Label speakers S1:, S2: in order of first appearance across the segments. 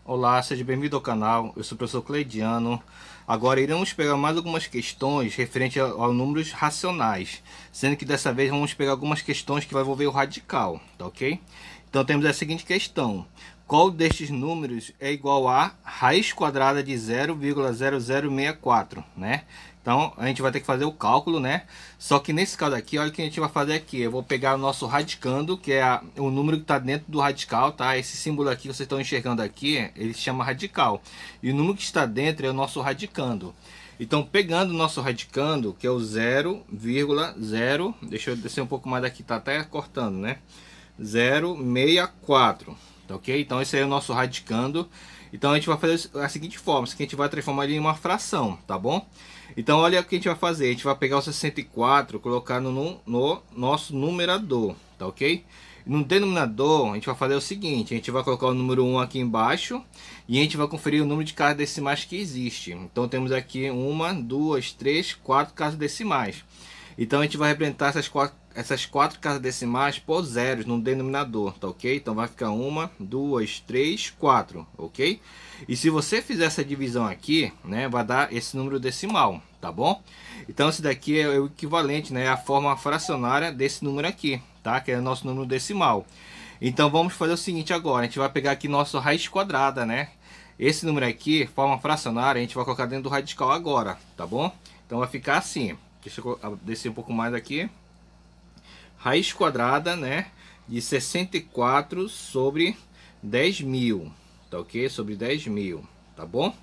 S1: Olá, seja bem-vindo ao canal. Eu sou o professor Cleidiano. Agora iremos pegar mais algumas questões referentes a números racionais, sendo que dessa vez vamos pegar algumas questões que vai envolver o radical, tá ok? Então temos a seguinte questão: qual destes números é igual a raiz quadrada de 0,0064, né? Então a gente vai ter que fazer o cálculo, né? Só que nesse caso aqui, olha o que a gente vai fazer aqui. Eu vou pegar o nosso radicando, que é o número que está dentro do radical, tá? Esse símbolo aqui que vocês estão enxergando aqui, ele se chama radical. E o número que está dentro é o nosso radicando. Então, pegando o nosso radicando, que é o 0,0, deixa eu descer um pouco mais daqui, tá até cortando, né? 0,64, tá ok? Então esse aí é o nosso radicando. Então a gente vai fazer a seguinte forma, que a gente vai transformar ele em uma fração, tá bom? Então olha o que a gente vai fazer, a gente vai pegar o 64, colocar no nosso numerador, tá ok? No denominador a gente vai fazer o seguinte, a gente vai colocar o número 1 aqui embaixo e a gente vai conferir o número de casas decimais que existe. Então temos aqui 1, 2, 3, 4 casas decimais. Então a gente vai representar essas quatro casas decimais por zeros no denominador, tá ok? Então vai ficar 1, 2, 3, 4, ok? E se você fizer essa divisão aqui, né, vai dar esse número decimal, tá bom? Então esse daqui é o equivalente, né, à forma fracionária desse número aqui, tá? Que é o nosso número decimal. Então vamos fazer o seguinte agora, a gente vai pegar aqui nossa raiz quadrada, né? Esse número aqui, forma fracionária, a gente vai colocar dentro do radical agora, tá bom? Então vai ficar assim. Deixa eu descer um pouco mais aqui. Raiz quadrada, né, de 64 sobre 10.000, tá ok? Sobre 10.000, tá bom?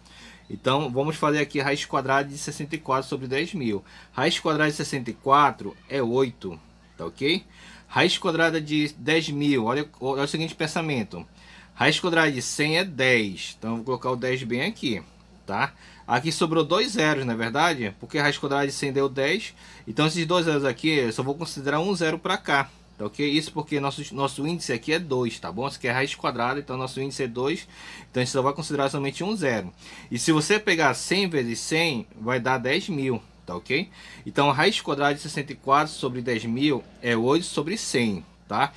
S1: Então vamos fazer aqui raiz quadrada de 64 sobre 10.000. Raiz quadrada de 64 é 8, tá ok? Raiz quadrada de 10.000, olha o seguinte pensamento. Raiz quadrada de 100 é 10, então eu vou colocar o 10 bem aqui, tá? Aqui sobrou dois zeros, não é verdade? Porque a raiz quadrada de 100 deu 10. Então esses dois zeros aqui, eu só vou considerar um zero para cá. Tá ok? Isso porque nosso índice aqui é 2, tá bom? Isso aqui é raiz quadrada, então nosso índice é 2. Então a gente só vai considerar somente um zero. E se você pegar 100 vezes 100, vai dar 10.000, tá ok? Então a raiz quadrada de 64 sobre 10.000 é 8 sobre 100, tá?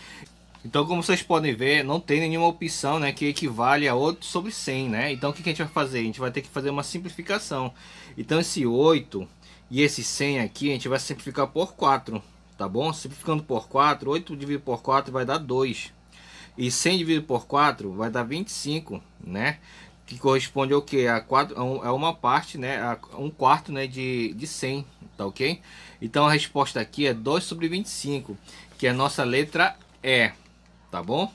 S1: Então, como vocês podem ver, não tem nenhuma opção, né, que equivale a 8 sobre 100, né? Então, o que a gente vai fazer? A gente vai ter que fazer uma simplificação. Então, esse 8 e esse 100 aqui, a gente vai simplificar por 4, tá bom? Simplificando por 4, 8 dividido por 4 vai dar 2. E 100 dividido por 4 vai dar 25, né? Que corresponde ao que? A uma parte, né? A um quarto, né, de 100, tá ok? Então, a resposta aqui é 2 sobre 25, que é a nossa letra E. Tá bom?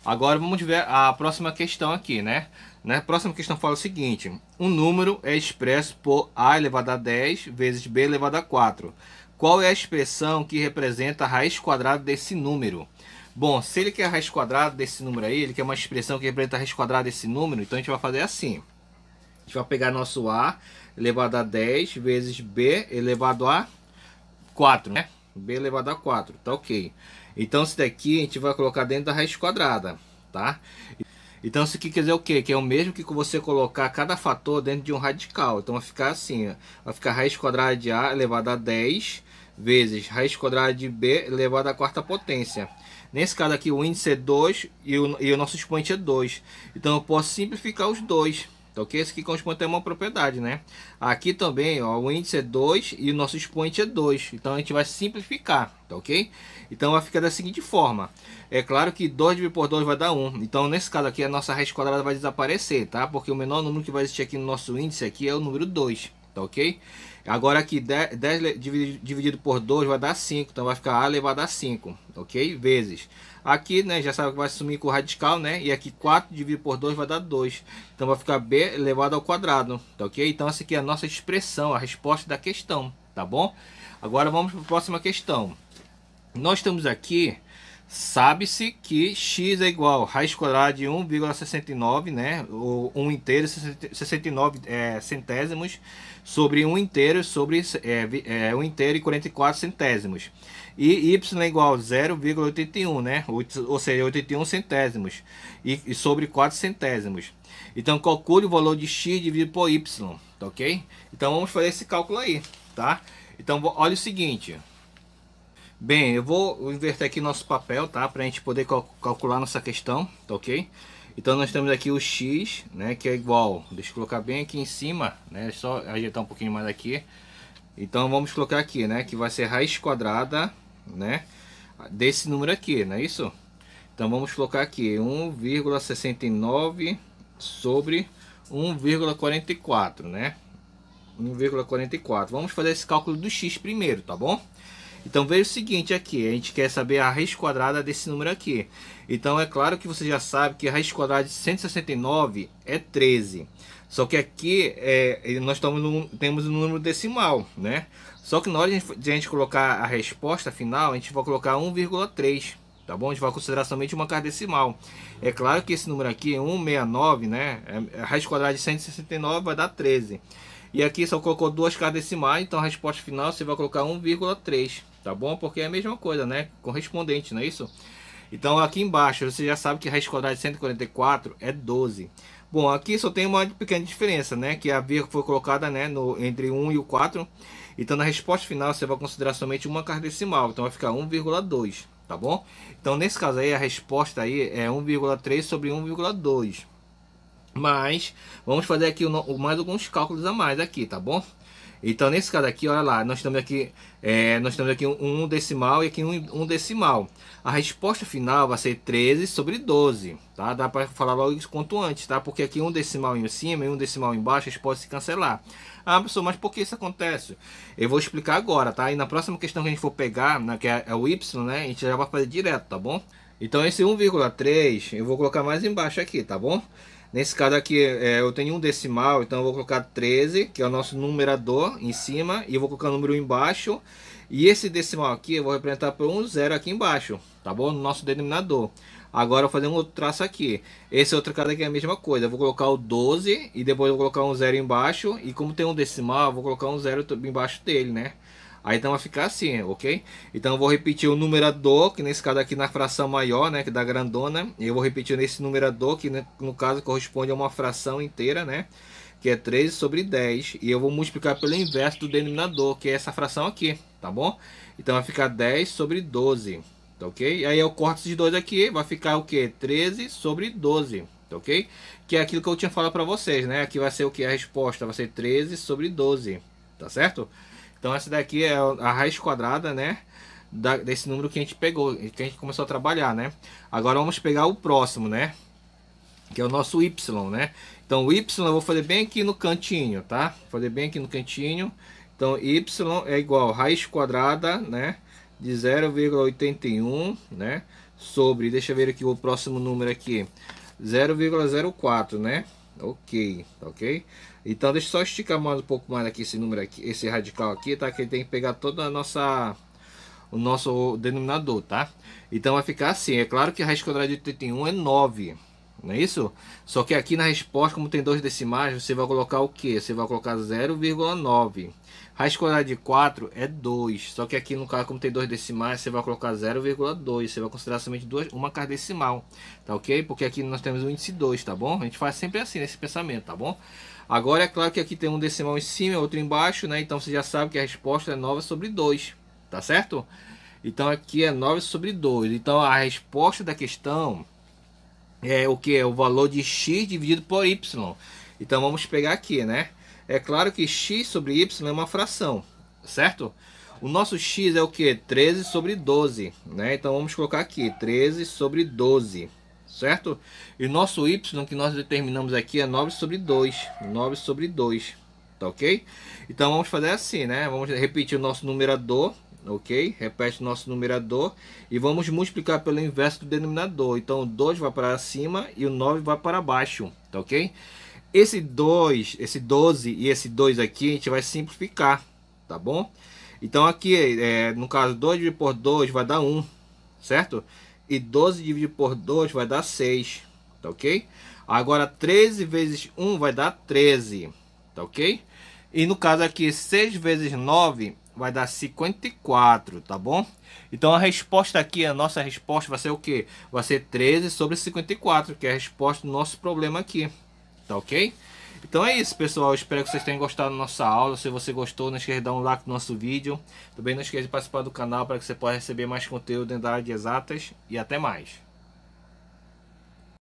S1: Agora vamos ver a próxima questão aqui, né? A próxima questão fala o seguinte: um número é expresso por a elevado a 10 vezes b elevado a 4. Qual é a expressão que representa a raiz quadrada desse número? Bom, se ele quer a raiz quadrada desse número aí, ele quer uma expressão que representa a raiz quadrada desse número, então a gente vai fazer assim. A gente vai pegar nosso a elevado a 10 vezes b elevado a 4, né? B elevado a 4, tá ok. Então isso daqui a gente vai colocar dentro da raiz quadrada, tá? Então isso aqui quer dizer o quê? Que é o mesmo que você colocar cada fator dentro de um radical. Então vai ficar assim, ó. Vai ficar raiz quadrada de a elevado a 10 vezes raiz quadrada de b elevado à quarta potência. Nesse caso aqui o índice é 2 e o nosso expoente é 2. Então eu posso simplificar os dois. Tá ok? Esse aqui corresponde a uma propriedade, né? Aqui também, ó, o índice é 2 e o nosso expoente é 2. Então a gente vai simplificar, tá ok? Então vai ficar da seguinte forma. É claro que 2 dividido por 2 vai dar 1. Então nesse caso aqui a nossa raiz quadrada vai desaparecer, tá? Porque o menor número que vai existir aqui no nosso índice aqui é o número 2, tá ok? Agora aqui 10 dividido por 2 vai dar 5. Então vai ficar a elevado a 5, ok? Vezes. Aqui, né, já sabe que vai sumir com o radical, né? E aqui 4 dividido por 2 vai dar 2. Então vai ficar b elevado ao quadrado, tá ok? Então essa aqui é a nossa expressão, a resposta da questão, tá bom? Agora vamos para a próxima questão. Nós temos aqui, sabe-se que x é igual a raiz quadrada de 1,69, né? O 1 inteiro, 69 centésimos, sobre 1 inteiro, sobre 1 inteiro e 44 centésimos. E y é igual a 0,81, né? Ou seja, 81 centésimos. E sobre 4 centésimos. Então, calcule o valor de x dividido por y, tá ok? Então, vamos fazer esse cálculo aí, tá? Então, olha o seguinte. Bem, eu vou inverter aqui nosso papel, tá? Para a gente poder calcular nossa questão, tá ok? Então nós temos aqui o x, né, que é igual, deixa eu colocar bem aqui em cima, né, só ajeitar um pouquinho mais aqui. Então vamos colocar aqui, né, que vai ser raiz quadrada, né, desse número aqui, não é isso? Então vamos colocar aqui 1,69 sobre 1,44, né? 1,44. Vamos fazer esse cálculo do x primeiro, tá bom? Então veja o seguinte aqui, a gente quer saber a raiz quadrada desse número aqui. Então é claro que você já sabe que a raiz quadrada de 169 é 13. Só que aqui nós temos um número decimal, né? Só que na hora de a gente colocar a resposta final, a gente vai colocar 1,3. Tá bom? A gente vai considerar somente uma casa decimal. É claro que esse número aqui, 169, né? A raiz quadrada de 169 vai dar 13. E aqui só colocou duas casas decimais, então a resposta final você vai colocar 1,3. Tá bom? Porque é a mesma coisa, né? Correspondente, não é isso? Então aqui embaixo você já sabe que a raiz quadrada de 144 é 12. Bom, aqui só tem uma pequena diferença, né? Que a vírgula foi colocada, né, entre 1 e o 4. Então na resposta final você vai considerar somente uma casa decimal. Então vai ficar 1,2. Tá bom? Então nesse caso aí a resposta aí é 1,3 sobre 1,2. Mas vamos fazer aqui mais alguns cálculos a mais aqui, tá bom? Então nesse caso aqui, olha lá, nós temos aqui um decimal e aqui um decimal. A resposta final vai ser 13 sobre 12, tá? Dá para falar logo isso quanto antes, tá? Porque aqui um decimal em cima e um decimal embaixo, eles podem se cancelar. Ah, pessoal, mas por que isso acontece? Eu vou explicar agora, tá? E na próxima questão que a gente for pegar, né, que é o y, né? A gente já vai fazer direto, tá bom? Então esse 1,3 eu vou colocar mais embaixo aqui, tá bom? Nesse caso aqui eu tenho um decimal, então eu vou colocar 13, que é o nosso numerador em cima, e eu vou colocar o número embaixo. E esse decimal aqui eu vou representar por um zero aqui embaixo, tá bom? No nosso denominador. Agora eu vou fazer um outro traço aqui. Esse outro caso aqui é a mesma coisa. Eu vou colocar o 12 e depois eu vou colocar um zero embaixo. E como tem um decimal, eu vou colocar um zero embaixo dele, né? Aí então vai ficar assim, ok? Então eu vou repetir o numerador, que nesse caso aqui na fração maior, né? Que dá grandona. E eu vou repetir nesse numerador, que no caso corresponde a uma fração inteira, né? Que é 13 sobre 10. E eu vou multiplicar pelo inverso do denominador, que é essa fração aqui, tá bom? Então vai ficar 10 sobre 12. Tá ok? E aí eu corto esses dois aqui, vai ficar o que? 13 sobre 12, tá ok? Que é aquilo que eu tinha falado para vocês, né? Aqui vai ser o que? A resposta vai ser 13 sobre 12, tá certo? Então essa daqui é a raiz quadrada, né? Desse número que a gente pegou, que a gente começou a trabalhar, né? Agora vamos pegar o próximo, né? Que é o nosso y, né? Então o y eu vou fazer bem aqui no cantinho, tá? Vou fazer bem aqui no cantinho. Então y é igual a raiz quadrada, né? De 0,81, né? Sobre, deixa eu ver aqui o próximo número aqui, 0,04, né? Ok, ok? Então deixa eu só esticar mais um pouco mais aqui esse número aqui, esse radical aqui, tá? Que ele tem que pegar toda a o nosso denominador, tá? Então vai ficar assim, é claro que a raiz quadrada de 81 é 9, não é isso? Só que aqui na resposta, como tem dois decimais, você vai colocar o que? Você vai colocar 0,9. Raiz quadrada de 4 é 2. Só que aqui no caso, como tem dois decimais, você vai colocar 0,2. Você vai considerar somente uma casa decimal, tá ok? Porque aqui nós temos o índice 2, tá bom? A gente faz sempre assim nesse pensamento, tá bom? Agora é claro que aqui tem um decimal em cima e outro embaixo, né? Então você já sabe que a resposta é 9 sobre 2, tá certo? Então aqui é 9 sobre 2. Então a resposta da questão é o que? É o valor de x dividido por y. Então vamos pegar aqui, né? É claro que x sobre y é uma fração, certo? O nosso x é o que? 13 sobre 12, né? Então vamos colocar aqui, 13 sobre 12, certo? E o nosso y que nós determinamos aqui é 9 sobre 2, 9 sobre 2, tá ok? Então vamos fazer assim, né? Vamos repetir o nosso numerador, ok? Repete o nosso numerador e vamos multiplicar pelo inverso do denominador. Então o 2 vai para cima e o 9 vai para baixo, tá ok? Esse 2, esse 12 e esse 2 aqui a gente vai simplificar, tá bom? Então aqui, no caso, 2 dividido por 2 vai dar 1, certo? E 12 dividido por 2 vai dar 6, tá ok? Agora 13 vezes 1 vai dar 13, tá ok? E no caso aqui, 6 vezes 9 vai dar 54, tá bom? Então a resposta aqui, a nossa resposta vai ser o que? Vai ser 13 sobre 54, que é a resposta do nosso problema aqui. Tá ok? Então é isso, pessoal. Eu espero que vocês tenham gostado da nossa aula. Se você gostou, não esqueça de dar um like no nosso vídeo. Também não esqueça de participar do canal para que você possa receber mais conteúdo dentro da área de exatas. E até mais.